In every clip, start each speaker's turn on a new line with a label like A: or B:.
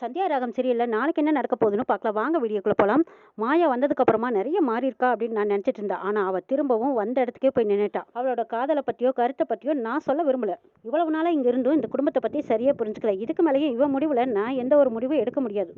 A: சந்தியா ராகம் சீரியல்ல நாளைக்கு என்ன நடக்க போகுதுன்னு பார்க்கலாம். வாங்க வீடியோக்குள்ள போலாம். மாயா வந்ததுக்கு அப்புறமா நிறைய மாறி இருக்கா அப்படின்னு நான் நினைச்சிட்டு இருந்தேன். ஆனா அவ திரும்பவும் வந்த இடத்துக்கே போய் நின்னுட்டா. அவளோட காதலை பத்தியோ கருத்தை பத்தியோ நான் சொல்ல விரும்பல. இவ்வளவு நாளா இங்க இருந்தும் இந்த குடும்பத்தை பத்தி சரியா புரிஞ்சுக்கல. இதுக்கு மேலேயும் இவ முடிவுல நான் எந்த ஒரு முடிவும் எடுக்க முடியாது.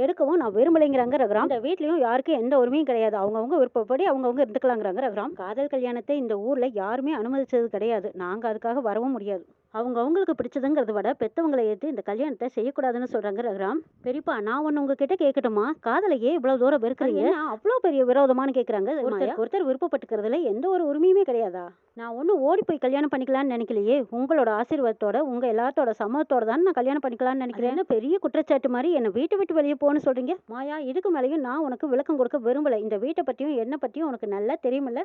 A: எடுக்கவும் நான் விரும்பலைங்கிறாங்க ரகுராம். இந்த வீட்லயும் யாருக்கும் எந்த உரிமையும் கிடையாது. அவங்கவுங்க விருப்பப்படி அவங்கவுங்க இருந்துக்கலாங்கிறாங்க ரகுராம். காதல் கல்யாணத்தை இந்த ஊர்ல யாருமே அனுமதிச்சது கிடையாது. நாங்க அதுக்காக வரவும் முடியாது. அவங்களுக்கு பிடிச்சதுங்கிறத விட பெத்தவங்களை ஏற்று இந்த கல்யாணத்தை செய்யக்கூடாதுன்னு சொல்றாங்க ரகுராம். பெரியப்பா, நான் ஒன்று உங்ககிட்ட கேட்கட்டுமா? காதலையே இவ்வளவு தூரம் வெறுக்கிறீங்க, அவ்வளோ பெரிய விரோதமானு கேட்குறாங்க. ஒருத்தர் விருப்பப்பட்டுக்கிறதுல எந்த ஒரு உரிமையுமே கிடையாதா? நான் ஒன்றும் ஓடி போய் கல்யாணம் பண்ணிக்கலாம்னு நினைக்கலையே. உங்களோட ஆசீர்வாதத்தோட உங்க எல்லாத்தோட சம்மதத்தோட தான் நான் கல்யாணம் பண்ணிக்கலாம்னு நினைக்கிறேன். பெரிய குற்றச்சாட்டு மாதிரி என்னை வீட்டை விட்டு வெளியே போன்னு சொல்றீங்க. மாயா, இதுக்கு மேலேயும் நான் உனக்கு விளக்கம் கொடுக்க விரும்பல. இந்த வீட்டை பற்றியும் என்னை பற்றியும் உனக்கு நல்லா தெரியுமில்ல.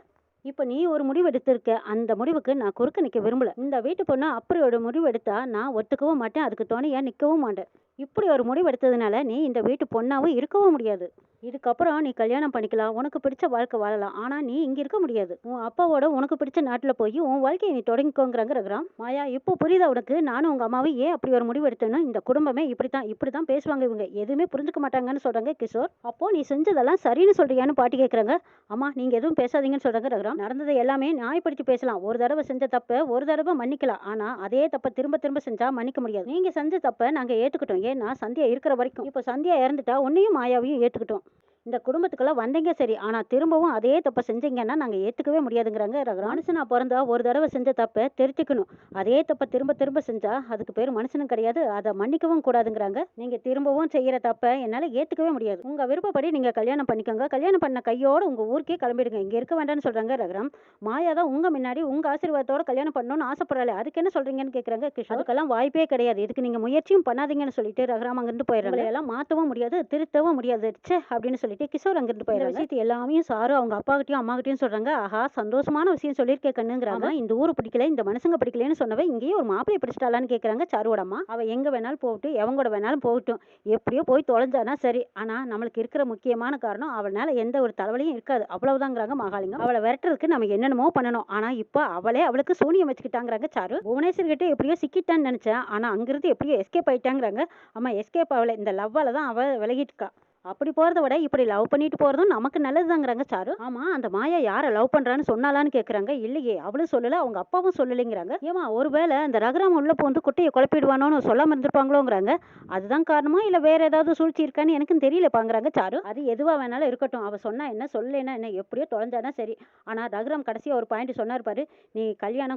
A: இப்போ நீ ஒரு முடிவு எடுத்திருக்க. அந்த முடிவுக்கு நான் குறுக்க நிற்க விரும்பல. இந்த வீட்டு பொண்ணு அப்படியோட முடிவு எடுத்தா நான் ஒத்துக்கவும் மாட்டேன். அதுக்கு துணையா நிற்கவும் மாட்டேன். இப்படி ஒரு முடிவு எடுத்ததுனால நீ இந்த வீட்டு பொண்ணாவும் இருக்கவும் முடியாது. இதுக்கப்புறம் நீ கல்யாணம் பண்ணிக்கலாம், உனக்கு பிடிச்ச வாழ்க்கை வாழலாம். ஆனா நீ இங்க இருக்க முடியாது. உன் அப்பாவோட உனக்கு பிடிச்ச நாட்டுல போய் உன் வாழ்க்கையை நீ தொடங்கிக்கோங்கிறாங்க ரகுராம். மாயா, இப்போ புரியுதா உனக்கு? நானும் உங்க அம்மாவும் ஏன் அப்படி ஒரு முடிவு எடுத்தேன்னு. இந்த குடும்பமே இப்படித்தான் பேசுவாங்க. இவங்க எதுவுமே புரிஞ்சுக்க மாட்டாங்கன்னு சொல்றாங்க கிஷோர். அப்போ நீ செஞ்சதெல்லாம் சரின்னு சொல்றியான்னு பாட்டி கேட்கறாங்க. அம்மா, நீங்க எதுவும் பேசாதீங்கன்னு சொல்றாங்க ரகுராம். நடந்ததை எல்லாமே நியாயப்படுத்தி பேசலாம். ஒரு தடவை செஞ்ச தப்ப ஒரு தடவை மன்னிக்கலாம். ஆனா அதே தப்ப திரும்ப திரும்ப செஞ்சா மன்னிக்க முடியாது. நீங்க செஞ்ச தப்ப நாங்க ஏத்துக்கிட்டோம். ஏன்னா சந்தியா இருக்கிற வரைக்கும். இப்போ சந்தியா இறந்துட்டா உன்னையும் மாயாவையும் ஏத்துக்கிட்டோம். இந்த குடும்பத்துக்குள்ள வந்தீங்க சரி, ஆனா திரும்பவும் அதே தப்ப செஞ்சீங்கன்னா நாங்க ஏத்துக்கவே முடியாதுங்கிறாங்க ரகுராம். மனுஷனா பிறந்தா ஒரு தடவை செஞ்ச தப்ப திருத்திக்கணும். அதே தப்ப திரும்ப திரும்ப செஞ்சா அதுக்கு பேர் மனுஷனும் கிடையாது. அதை மன்னிக்கவும் கூடாதுங்கிறாங்க. நீங்க திரும்பவும் செய்யற தப்ப என்னால ஏத்துக்கவே முடியாது. உங்க விருப்பப்படி நீங்க கல்யாணம் பண்ணிக்கோங்க. கல்யாணம் பண்ண கையோட உங்க ஊருக்கே கிளம்பிடுங்க. இங்க இருக்க வேண்டாம்னு சொல்றாங்க ரகுராம். மாயா தான் உங்க முன்னாடி உங்க ஆசீர்வாதத்தோட கல்யாணம் பண்ணணும்னு ஆசைப்படல. அதுக்கு என்ன சொல்றீங்கன்னு கேக்குறாங்க கிஷோர். அதுக்கெல்லாம் வாய்ப்பே கிடையாது. இதுக்கு நீங்க முயற்சியும் பண்ணாதீங்கன்னு சொல்லிட்டு ரகுராம் அங்கிருந்து போயிடுறாங்க. எல்லாம் மாத்தவும் முடியாது, திருத்தவும் முடியாது அப்படின்னு சொல்லிட்டு கிஷோர் அங்கிருந்து போயிடுறாங்க. விஷயத்தை எல்லாமே சாரு அவங்க அப்பா கிட்டயும் அம்மா கிட்டயும் சொல்றாங்க. ஆஹா, சந்தோஷமான விஷயம் சொல்லியிருக்கே கண்ணுங்கிறாங்க. இந்த ஊரு பிடிக்கல, இந்த மனுஷங்க பிடிக்கலன்னு சொன்னவ இங்கேயே ஒரு மாப்பிளைய பிடிச்சிட்டாலான்னு கேட்கறாங்க சாருவோட அம்மா. அவ எங்க வேணாலும் போகட்டும், எவங்கூட வேணாலும் போகட்டும், எப்படியோ போய் தொலைஞ்சானா சரி. ஆனா நம்மளுக்கு இருக்கிற முக்கியமான காரணம் அவளால எந்த ஒரு தலைவலியும் இருக்காது, அவ்வளவுதாங்கிறாங்க மகாலிங்கம். அவளை விரட்டுறதுக்கு நம்ம என்னென்னமோ பண்ணணும். ஆனா இப்ப அவளே அவளுக்கு சூனியம் வச்சுக்கிட்டாங்கிறாங்க சாரு. புவனேஸ்வர் கிட்ட எப்படியோ சிக்கிட்டான்னு நினைச்சேன். ஆனா அங்கிருந்து எப்படியோ எஸ்கேப் ஆயிட்டாங்கிறாங்க. அம்மா, எஸ்கேப் ஆகல, இந்த லவ்வால தான் அவ விலகிட்டு இருக்கா. அப்படி போறத விட இப்படி லவ் பண்ணிட்டு போறதும் நமக்கு நல்லதுதாங்கிறாங்க சாரு. ஆமா, அந்த மாயா யாரை லவ் பண்றான்னு சொன்னாலான்னு கேக்குறாங்க. இல்லையே, அவளும் சொல்லல, அவங்க அப்பாவும் சொல்லலைங்கிறாங்க. ஏமா, ஒருவேளை அந்த ரகுராம் உள்ள போந்து குட்டையை குழப்பிடுவானோன்னு சொல்லாம இருந்திருப்பாங்களோங்கிறாங்க. அதுதான் காரணமா இல்ல வேற ஏதாவது சூழ்ச்சி இருக்கான்னு எனக்கும் தெரியலப்பாங்கிறாங்க சாரு. அது எதுவா வேணாலும் இருக்கட்டும். அவ சொன்னா என்ன, சொல்லலைன்னா என்ன, எப்படியோ தொலைஞ்சானா சரி. ஆனா ரகுராம் கடைசியா ஒரு பாயிண்ட் சொன்னார் பாரு. நீ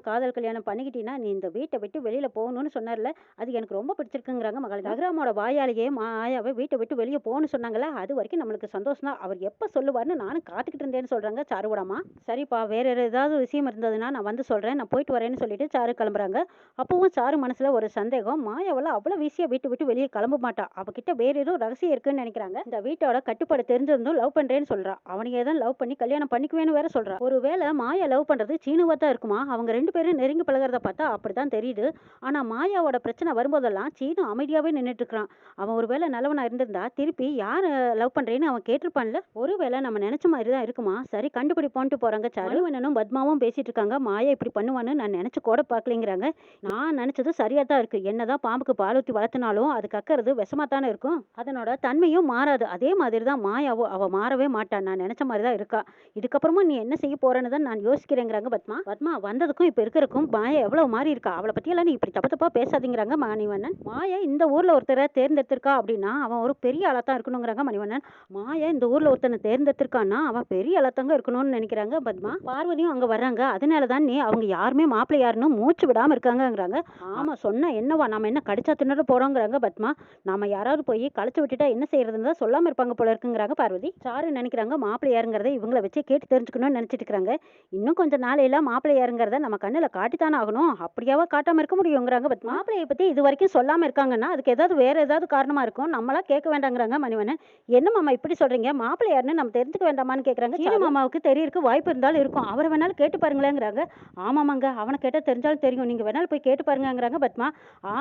A: காதல் கல்யாணம் பண்ணிக்கிட்டீங்கன்னா நீ இந்த வீட்டை விட்டு வெளியில போகணும்னு சொன்னார்ல, அது எனக்கு ரொம்ப பிடிச்சிருக்குங்கிறாங்க மகள். ரகுராமோட வாயாலேயே மாயாவை வீட்டை விட்டு வெளியே போகணும்னு சொன்னாங்க. அது வரைக்கும் நம்மளுக்கு சந்தோஷம் தான். அவர் எப்ப சொல்லுவார்னு நானும் காத்துக்கிட்டு இருந்தேன்னு சொல்றாங்க சாருவோடமா. சரிப்பா, வேற ஏதாவது விஷயம் இருந்ததுன்னா நான் வந்து சொல்றேன், நான் போயிட்டு வரேன்னு சொல்லிட்டு சாரு கிளம்புறாங்க. அப்பவும் சாரு மனசுல ஒரு சந்தேகம். மாயாவெல்லாம் அவ்வளவு ஈஸியா வீட்டு விட்டு வெளியே கிளம்ப மாட்டா. அவகிட்ட வேற ஏதோ ரகசியம் இருக்குன்னு நினைக்கிறாங்க. இந்த வீட்டோட கட்டுப்பாடு தெரிஞ்சிருந்தும் லவ் பண்றேன்னு சொல்றா. அவனையே தான் லவ் பண்ணி கல்யாணம் பண்ணிக்குவேன்னு வேற சொல்றா. ஒருவேளை மாயா லவ் பண்றது சீனுவா தான் இருக்குமா? அவங்க ரெண்டு பேரும் நெருங்கி பழகிறத பார்த்தா அப்படிதான் தெரியுது. ஆனா மாயாவோட பிரச்சனை வரும்போதெல்லாம் சீனு அமைதியாவே நின்றுட்டு இருக்கிறான். அவன் ஒருவேளை நல்லவனா இருந்திருந்தா திருப்பி யார் லவ் பண்றேன்னு அவன் கேட்டிருப்பான்ல. ஒருவேளை நம்ம நினைச்ச மாதிரி தான் இருக்குமா? சரி, கண்டுபிடிப்போன்ட்டு போறாங்க சாரு. மனுவனும் பத்மாவும் பேசிட்டு இருக்காங்க. மாயா இப்படி பண்ணுவான்னு நான் நினைச்சு கூட பாக்கலைங்கிறாங்க. நான் நினைச்சது சரியா தான் இருக்கு. என்னதான் பாம்புக்கு பால் ஊத்தி வளர்த்தினாலும் அது கக்கறது விஷமா தானே இருக்கும். அதனோட தன்மையும் மாறாது. அதே மாதிரி தான் மாயாவோ, அவ மாறவே மாட்டான். நான் நினைச்ச மாதிரி தான் இருக்கா. இதுக்கப்புறமா நீ என்ன செய்ய போறேன்னு தான் நான் யோசிக்கிறேங்கிறாங்க பத்மா. பத்மா வந்ததுக்கும் இப்ப இருக்கிறதுக்கும் மாயா எவ்வளவு மாறி இருக்கா. அவளை பத்தி எல்லாம் நீ இப்படி தப்பா பேசாதீங்கிறாங்க மணிவண்ணன். மாயா இந்த ஊர்ல ஒருத்தரை தேர்ந்தெடுத்திருக்கா அப்படின்னா அவன் ஒரு பெரிய ஆளா தான் இருக்கணுங்கிறாங்க மணிவண்ணன். மாயா இந்த ஊர்ல ஒருத்தனை தேர்ந்தெடுத்திருக்கான்னா அவன் பெரிய ஆளத்தாங்க இருக்கணும்னு நினைக்கிறாங்க பத்மா. பார்வதியும் அங்க வர்றாங்க. அதனாலதான் அவங்க யாருமே மாப்பிள்ளை யாருன்னு மூச்சு விடாம இருக்காங்கிறாங்க. ஆமா, சொன்னா என்னவா, நாம என்ன கடிச்சா தின்னற போறோங்கிறாங்க பத்மா. நாம யாராவது போய் கழிச்சு விட்டுட்டா என்ன செய்யறதுன்னு தான் சொல்லாம இருப்பாங்க போல இருக்குங்கிறாங்க பார்வதி. சாரு நினைக்கிறாங்க மாப்பிள்ளை யாருங்கிறத இவங்கள வச்சு கேட்டு தெரிஞ்சுக்கணும்னு நினைச்சிட்டு இருக்காங்க. இன்னும் கொஞ்சம் நாளையில மாப்பிள்ளை யாருங்கிறத நம்ம கண்ணுல காட்டித்தானே ஆகணும். அப்படியாவா காட்டாம இருக்க முடியுங்கிறாங்க பத்மா. மாப்பிள்ளையை பத்தி இது வரைக்கும் சொல்லாம இருக்காங்கன்னா அதுக்கு ஏதாவது வேற ஏதாவது காரணமா இருக்கும். நம்மளா கேட்க வேண்டாங்கிறாங்க மணிவண்ணன். என்ன மாமா இப்படி சொல்றீங்க? மாப்பிள்ளை யாருன்னு நம்ம தெரிஞ்சுக்க வேண்டாமான்னு கேட்குறாங்க. சீனு மாமாவுக்கு தெரியறக்கு வாய்ப்பு இருந்தாலும் இருக்கும். அவரை வேணாலும் கேட்டு பாருங்களேங்கிறாங்க. ஆமாமாங்க, அவனை கேட்டால் தெரிஞ்சாலும் தெரியும். நீங்கள் வேணாலும் போய் கேட்டு பாருங்கங்கிறாங்க பத்மா.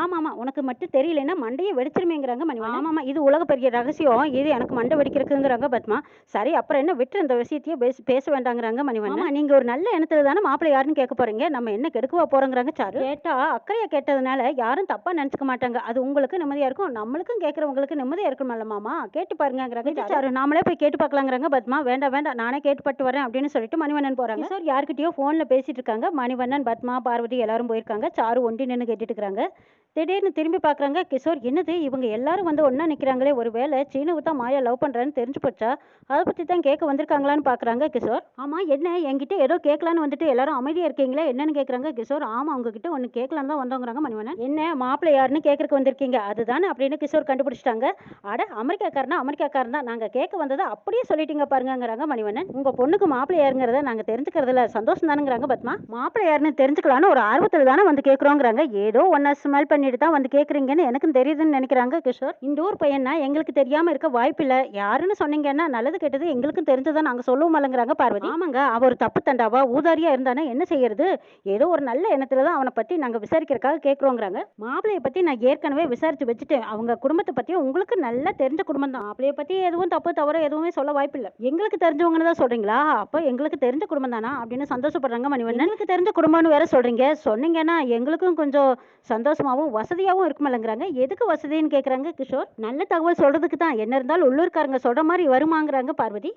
A: ஆமாமா, உனக்கு மட்டும் தெரியலன்னா மண்டையை வெடிச்சிருமேங்கிறாங்க மணிவண்ணன். ஆமாமா, இது உலக பெரிய ரகசியம். இது எனக்கு மண்டை வெடிக்கிறதுங்கிறாங்க பத்மா. சரி, அப்புறம் என்ன, விட்டு இந்த விஷயத்தையே பேச வேண்டாங்கிறாங்க மணிவண்ணன். நீங்க ஒரு நல்ல எண்ணத்துல தானே மாப்பிள்ளை யாருன்னு கேட்க போறீங்க, நம்ம என்ன கெடுக்கவா போறோங்கிறாங்க சாரு. கேட்டா அக்கறையா கேட்டதுனால யாரும் தப்பா நினைச்சுக்க மாட்டாங்க. அது உங்களுக்கு நிம்மதியா இருக்கும், நம்மளுக்கும் கேட்கறவங்களுக்கு நிம்மதியா இருக்கும்ல மாமா. கேட்டு பாருங்கிறாங்க சாரு. நாமளே போய் கேட்டு பார்க்கலாங்கிறாங்க பத்மா. வேண்டாம் வேண்டாம், நானே கேட்டுப்பட்டு வரேன் அப்படின்னு சொல்லிட்டு மணிவண்ணன் போறாங்க. சார் யார்கிட்டயோ போன்ல பேசிட்டு இருக்காங்க. மணிவண்ணன், பத்மா, பார்வதி எல்லாரும் போயிருக்காங்க. சாரு ஒண்டி நின்று கேட்டுட்டு இருக்காங்க. திடீர்னு திரும்பி பார்க்குறாங்க. கிஷோர், என்னது இவங்க எல்லாரும் வந்து ஒன்றா நிற்கிறாங்களே, ஒரு வேளை சீனுவை தான் மாயா லவ் பண்ணுறான்னு தெரிஞ்சு போச்சா? அதை பற்றி தான் கேட்க வந்திருக்காங்களான்னு பார்க்குறாங்க கிஷோர். ஆமாம், என்ன என்கிட்ட ஏதோ கேட்கலான்னு வந்துட்டு எல்லாரும் அமைதியாக இருக்கீங்களே, என்னன்னு கேட்குறாங்க கிஷோர். ஆமாம், உங்ககிட்ட ஒன்று கேட்கலான்னு தான் வந்தோங்கிறாங்க மணிவண்ணன். என்ன மாப்பிள்ளை யாருன்னு கேட்கறக்கு வந்திருக்கீங்க அதுதானே அப்படின்னு கிஷோர் கண்டுபிடிச்சிட்டாங்க. அட, அமெரிக்காக்காரன் தான், நாங்கள் கேட்க வந்ததை அப்படியே சொல்லிட்டீங்க பாருங்கிறாங்க மணிவண்ணன். உங்கள் பொண்ணுக்கு மாப்பிள்ளை யாருங்கிறத நாங்கள் தெரிஞ்சுக்கிறதுல சந்தோஷம் தானுங்கிறாங்க பத்மா. மாப்பிள்ளை யாருன்னு தெரிஞ்சுக்கலான்னு ஒரு ஆர்வத்தில் தானே வந்து கேட்குறோங்கிறாங்க. ஏதோ ஒன்றை ஸ்மெல் பண்ணிட்டு தான் வந்து கேட்குறீங்கன்னு எனக்கும் தெரியுதுன்னு நினைக்கிறாங்க கிஷோர். இந்த ஊர் பையனா எங்களுக்கு தெரியாமல் இருக்க வாய்ப்பில்லை. யாருன்னு சொன்னீங்கன்னா நல்லது கெட்டது எங்களுக்கும் தெரிஞ்சுதான் நாங்கள் சொல்லுவோம் இல்லைங்கிறாங்க பார்வதி. ஆமாங்க, அவ ஒரு தப்பு தண்டாவா ஊதாரியா இருந்தானே என்ன செய்யறது? ஏதோ ஒரு நல்ல எண்ணத்துல தான் அவனை பற்றி நாங்கள் விசாரிக்கிறதுக்காக கேட்குறோங்கிறாங்க. மாப்பிள்ளையை பற்றி நான் ஏற்கனவே விசாரிச்சு வச்சுட்டேன். அவங்க குடும்பத்தை பற்றியும் உங்களுக்கு நல்லா தெரிஞ்ச குடும்பம் தான். மாப்பிள்ளையை பற்றி எதுவும் தப்பு தவிர எதுவுமே சொல்ல வாய்ப்பில்லை. எங்களுக்கு தெரிஞ்சவங்கன்னு தான் சொல்றீங்களா? அப்போ எங்களுக்கு தெரிஞ்ச குடும்பம் தானா அப்படின்னு சந்தோஷப்படுறாங்க மணிவண்ணன். எங்களுக்கு தெரிஞ்ச குடும்பம்னு வேற சொல்றீங்க. சொன்னீங்கன்னா எங்களுக்கும் கொஞ்சம் சந்தோஷமாவும் வசதியாகவும் இருக்குமில்லங்கிறாங்க. எதுக்கு வசதின்னு கேட்குறாங்க கிஷோர். நல்ல தகவல் சொல்றதுக்கு தான். என்ன இருந்தாலும் உள்ளூர்காரங்க சொல்ற மாதிரி வருமாங்கிறாங்க பார்வதி.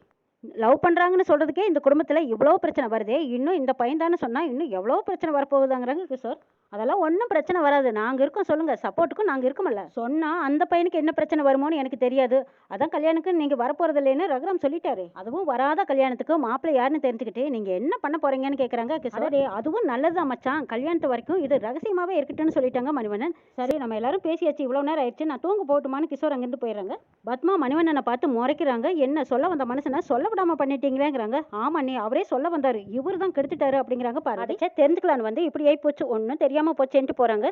A: லவ் பண்ணுறாங்கன்னு சொல்கிறதுக்கே இந்த குடும்பத்தில் இவ்வளோ பிரச்சனை வருதே, இன்னும் இந்த பையன் தானே சொன்னால் இன்னும் எவ்வளோ பிரச்சனை வரப்போகுதாங்கிறாங்க கிஷோர். அதெல்லாம் ஒன்றும் பிரச்சனை வராது, நாங்கள் இருக்கோம், சொல்லுங்கள், சப்போர்ட்டுக்கும் நாங்கள் இருக்கோம்ல. சொன்னால் அந்த பையனுக்கு என்ன பிரச்சனை வருமோன்னு எனக்கு தெரியாது. அதான் கல்யாணுக்கு நீங்கள் வரப்போகிறது இல்லைன்னு ரகுராம் சொல்லிட்டாரு. அதுவும் வராத கல்யாணத்துக்கு மாப்பிள்ளை யாருன்னு தெரிஞ்சுக்கிட்டு நீங்கள் என்ன பண்ண போகிறீங்கன்னு கேட்குறாங்க கிஷோர். அதுவும் நல்லதுதான் மச்சான், கல்யாணத்து வரைக்கும் இது ரகசியமாகவே இருக்கட்டும்னு சொல்லிட்டாங்க மணிவண்ணன். சரி, நம்ம எல்லாரும் பேசியாச்சு, இவ்வளோ நேரம் ஆயிடுச்சு, நான் தூங்க போட்டுமான்னு கிஷோர் அங்கேருந்து போயிடுறாங்க. பத்மா மணிவண்ணனை பார்த்து முறைக்கிறாங்க. என்ன சொல்ல வந்த மனுஷனை சொல்ல விடாம பண்ணிட்டீங்களேங்கிறாங்க. ஆமா, நீ அவரே சொல்ல வந்தாரு, இவர் தான் கெடுத்துட்டாரு அப்படிங்கிறாங்க. பாரு, தெரிஞ்சுக்கலான்னு வந்து இப்படி ஆகி போச்சு, ஒன்றும் தெரியாம போச்சேன்ட்டு போறாங்க.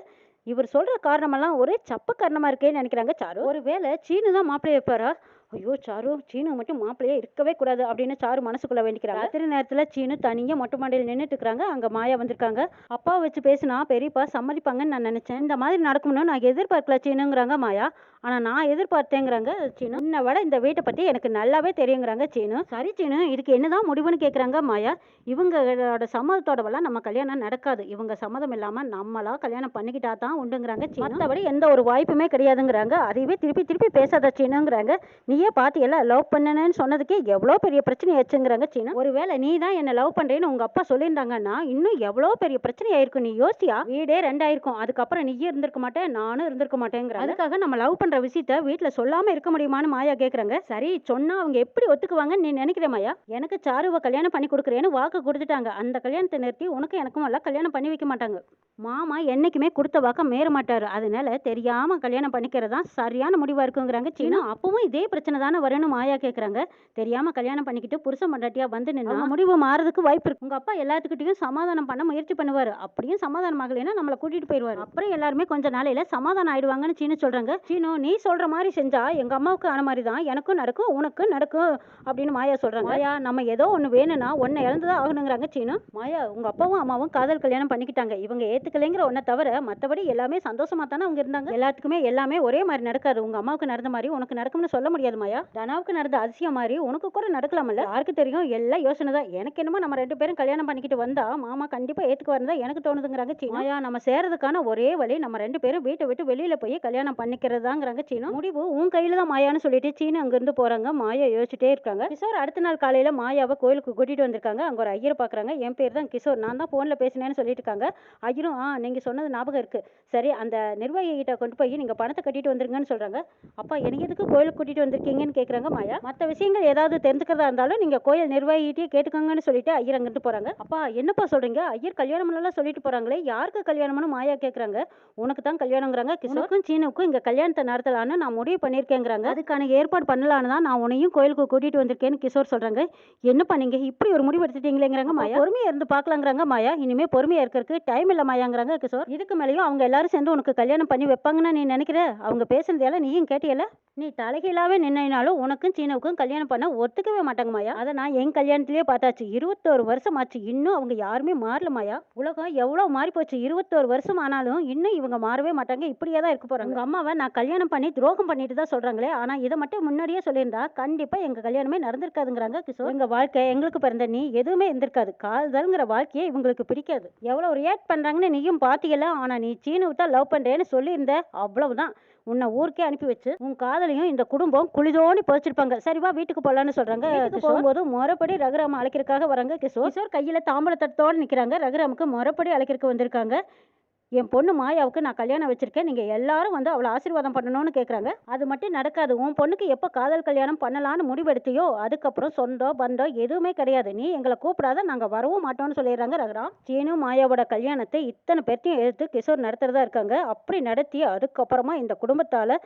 A: இவர் சொல்ற காரணமெல்லாம் ஒரே சப்பு காரணமா இருக்கேன்னு நினைக்கிறாங்க சாரு. ஒருவேளை சீனு தான் மாப்பிள்ளை வைப்பாரா? ஐயோ சாரு, சீனு மட்டும் மாப்பிள்ளையே இருக்கவே கூடாது அப்படின்னு சாரு மனசுக்குள்ள வேண்டிக்கிறாங்க. ராத்திரி நேரத்துல சீனு தனியா மொட்டை மாடியில் நின்றுட்டு இருக்காங்க. அங்க மாயா வந்திருக்காங்க. அப்பா வச்சு பேசினா பெரியப்பா சம்மதிப்பாங்கன்னு நான் நினைச்சேன். இந்த மாதிரி நடக்கும்னு நான் எதிர்பார்க்கல சீனுங்கிறாங்க மாயா. ஆனா நான் எதிர்பார்த்தேங்கிறாங்க சீனு. உன்னை விட இந்த வீட்டை பத்தி எனக்கு நல்லாவே தெரியுங்கிறாங்க சீனு. சரி சீனு, இதுக்கு என்னதான் முடிவுன்னு கேட்குறாங்க மாயா. இவங்களோட சம்மதத்தோடவெல்லாம் நம்ம கல்யாணம் நடக்காது. இவங்க சம்மதம் இல்லாம நம்மளா கல்யாணம் பண்ணிக்கிட்டா தான் உண்டுங்கிறாங்க சீனு. மற்றபடி எந்த ஒரு வாய்ப்புமே கிடையாதுங்கிறாங்க. அதையவே திருப்பி திருப்பி பேசாத சீனுங்கிறாங்க. நீயே பாத்தியல்ல, லவ் பண்ணனேன்னு சொன்னதுக்கே எவ்வளோ பெரிய பிரச்சனை ஆச்சுங்கிறாங்க சீனு. ஒருவேளை நீ தான் என்ன லவ் பண்றேன்னு உங்க அப்பா சொல்லியிருந்தாங்கன்னா இன்னும் எவ்வளோ பெரிய பிரச்சனை ஆயிருக்கும். நீ யோசியா, வீடே ரெண்டாயிருக்கும். அதுக்கப்புறம் நீயே இருந்திருக்க மாட்டேன், நானும் இருந்திருக்க மாட்டேங்கிற. அதுக்காக நம்ம லவ் பண்ற விஷயத்த வீட்டுல சொல்லாம இருக்க முடியுமான்னு மாயா கேக்குறாங்க. சரி, சொன்னா அவங்க எப்படி ஒத்துக்குவாங்கன்னு நீ நினைக்கிற மாயா? எனக்கு சாருவை கல்யாணம் பண்ணி கொடுக்குறேன்னு வாக்கு கொடுத்துட்டாங்க. அந்த கல்யாணத்தை நிறுத்தி உனக்கு எனக்கும் எல்லாம் கல்யாணம் பண்ணி வைக்க மாட்டாங்க. மாமா என்னைக்குமே கொடுத்த வாக்க மீற மாட்டாரு. அதனால தெரியாம கல்யாணம் பண்ணிக்கிறதா சரியான முடிவா இருக்குங்கிறாங்க சீனு. அப்பவும் இதே பிரச்சனை தானே வரணும் மாயா கேக்குறாங்க. தெரியாம கல்யாணம் பண்ணிக்கிட்டு புருஷன் மண்டாட்டியா வந்து நின்னா முடிவு மாறதுக்கு வாய்ப்பு இருக்கு. உங்க அப்பா எல்லாத்துக்கிட்டையும் சமாதானம் பண்ண முயற்சி பண்ணுவாரு. அப்படியும் சமாதானம் ஆகலைன்னா நம்மளை கூட்டிட்டு போயிடுவாரு. அப்புறம் எல்லாருமே கொஞ்ச நாளையில சமாதானம் ஆயிடுவாங்கன்னு சீனு சொல்றாங்க. சீனு, நீ சொல்ற மாதிரி செஞ்சா எங்க அம்மாவுக்கு ஆன மாதிரி தான் எனக்கும் நடக்கும், உனக்கு நடக்கும் அப்படின்னு மாயா சொல்றாங்க. மாயா, நம்ம ஏதோ ஒண்ணு வேணும்னா ஒன்னை இழந்துதான் ஆகணுங்கிறாங்க சீனு. மாயா, உங்க அப்பாவும் அம்மாவும் காதல் கல்யாணம் பண்ணிக்கிட்டாங்க. இவங்க ஏத்துக்கலைங்கிற ஒன்ன தவிர மற்றபடி எல்லாமே சந்தோஷமா தானே அவங்க இருந்தாங்க. எல்லாத்துக்குமே எல்லாமே ஒரே மாதிரி நடக்காது. உங்க அம்மாவுக்கு நடந்த மாதிரி உனக்கு நடக்கும்னு சொல்ல முடியாது மாயா. தனாவுக்கு நடந்த அதிசயம் மாதிரி உனக்கு கூட நடக்கலாம்ல. யாருக்கு தெரியும், எல்லாம் யோசனை தான். எனக்கு என்னமோ நம்ம ரெண்டு பேரும் கல்யாணம் பண்ணிக்கிட்டு வந்தா மாமா கண்டிப்பா ஏத்துக்குவாருந்தா எனக்கு தோணுதுங்கிறாங்க சீனு. மாயா, நம்ம சேரதுக்கான ஒரே வழி நம்ம ரெண்டு பேரும் வீட்டை விட்டு வெளியில போய் கல்யாணம் பண்ணிக்கிறதாங்கிறாங்க சீனு. முடிவு உன் கையில தான் மாயான்னு சொல்லிட்டு சீனு அங்கிருந்து போறாங்க. மாயா யோசிச்சுட்டே இருக்காங்க. கிஷோர் அடுத்த நாள் காலையில மாயாவை கோயிலுக்கு கூட்டிட்டு வந்திருக்காங்க. அங்க ஒரு ஐயரை பாக்குறாங்க. என் பேர் தான் கிஷோர், நான் தான் போன்ல பேசினேன்னு சொல்லிட்டு இருக்காங்க. ஐயரும், நீங்க சொன்னது ஞாபகம் இருக்கு, சரி அந்த நிர்வாகி கிட்ட கொண்டு போய் நீங்க பணத்தை கட்டிட்டு வந்துருங்கன்னு சொல்றாங்க. அப்பா, எனக்கு எதுக்கு கோயிலுக்கு கூட்டிட்டு வந்திருக்கீங்கன்னு கேக்குறாங்க மாயா. மற்ற விஷயங்கள் ஏதாவது தெரிஞ்சுக்கிறதா இருந்தாலும் நீங்க கோயில் நிர்வாகிட்டே கேட்டுக்கோங்கன்னு சொல்லிட்டு ஐயர் அங்கிருந்து போறாங்க. அப்பா, என்னப்பா சொல்றீங்க? ஐயர் கல்யாணம் எல்லாம் சொல்லிட்டு போறாங்களே, யாருக்கு கல்யாணம்னு மாயா கேக்குறாங்க. உனக்கு தான் கல்யாணங்கிறாங்க. கிஷோருக்கும் சீனுக்கும் இங்க கல்யாணத்தை நடத்தலான்னு நான் முடிவு பண்ணிருக்கேங்கிறாங்க. அதுக்கான ஏற்பாடு பண்ணலான்னு தான் நான் உன்னையும் கோயிலுக்கு கூட்டிட்டு வந்திருக்கேன்னு கிஷோர் சொல்றாங்க. என்னப்பா நீங்க இப்படி ஒரு முடிவு எடுத்துட்டீங்களேங்கிறாங்க மாயா. பொறுமையா இருந்து பாக்கலாங்கிறாங்க மாயா. இனிமே பொறுமையா இருக்கிறதுக்கு டைம் இல்ல மாயாங்கிறாங்க கிஷோர். இதுக்கு மேலேயும் அவங்க எல்லாரும் சேர்ந்து உனக்கு கல்யாணம் பண்ணி வைப்பாங்கன்னு நீ நினைக்கிற? அவங்க பேசுனதையெல்லாம் நீயும் கேட்டியல? நீ தலைகீழாவே நின்னைனாலும் உனக்கும் சீனுவுக்கும் கல்யாணம் பண்ண ஒத்துக்கவே மாட்டாங்க மாயா. அதை நான் என் கல்யாணத்திலேயே பார்த்தாச்சு. 21 வருஷம் ஆச்சு, இன்னும் அவங்க யாருமே மாறல மாயா. உலகம் எவ்வளவு மாறி போச்சு. 21 வருஷம் ஆனாலும் இன்னும் இவங்க மாறவே மாட்டாங்க. இப்படியே தான் இருக்க போறாங்க. உங்க அம்மாவை நான் கல்யாணம் பண்ணி துரோகம் பண்ணிட்டு தான் சொல்றாங்களே. ஆனா இதை மட்டும் முன்னாடியே சொல்லியிருந்தா கண்டிப்பா எங்க கல்யாணமே நடந்திருக்காதுங்கிறாங்க கிஷோர். எங்க வாழ்க்கை, எங்களுக்கு பிறந்த நீ எதுவுமே இருந்திருக்காது. காதல்ங்கிற வாழ்க்கையே இவங்களுக்கு பிடிக்காது. எவ்வளவு ரியாக்ட் பண்றாங்கன்னு நீயும் பாத்தீங்களா. ஆனா நீ சீனுவை தான் லவ் பண்றேன்னு சொல்லியிருந்த, அவ்வளவுதான். உன்னை ஊருக்கே அனுப்பி வச்சு உன் காதலையும் இந்த குடும்பம் குளிதோண்டி புதைச்சிருப்பாங்க. சரி வா வீட்டுக்கு போலான்னு சொல்றாங்க. வீட்டுக்கு போகும்போது முறைப்படி ரகுராம அழைக்கிறதுக்காக வராங்க கிஷோர். கிஷோர் கையில தாம்பூலத்தட்டோட நிக்கிறாங்க. ரகுராமுக்கு முறைப்படி அழைக்கிறதுக்கு வந்திருக்காங்க. என் பொண்ணு மாயாவுக்கு நான் கல்யாணம் வச்சிருக்கேன், நீங்க எல்லாரும் வந்து அவளை ஆசீர்வாதம் பண்ணணும்னு கேட்குறாங்க. அது மட்டும் நடக்காது. உன் பொண்ணுக்கு எப்போ காதல் கல்யாணம் பண்ணலான்னு முடிவெடுத்தியோ அதுக்கப்புறம் சொந்தம் பந்தம் எதுவுமே கிடையாது. நீ எங்களை கூப்பிடாத, நாங்கள் வரவும் மாட்டோம்னு சொல்லிடுறாங்க ரகுராம். சீனு மாயாவோட கல்யாணத்தை இத்தனை பேர்த்தையும் எடுத்து கிஷோர் நடத்துறதா இருக்காங்க. அப்படி நடத்தி அதுக்கப்புறமா இந்த குடும்பத்தால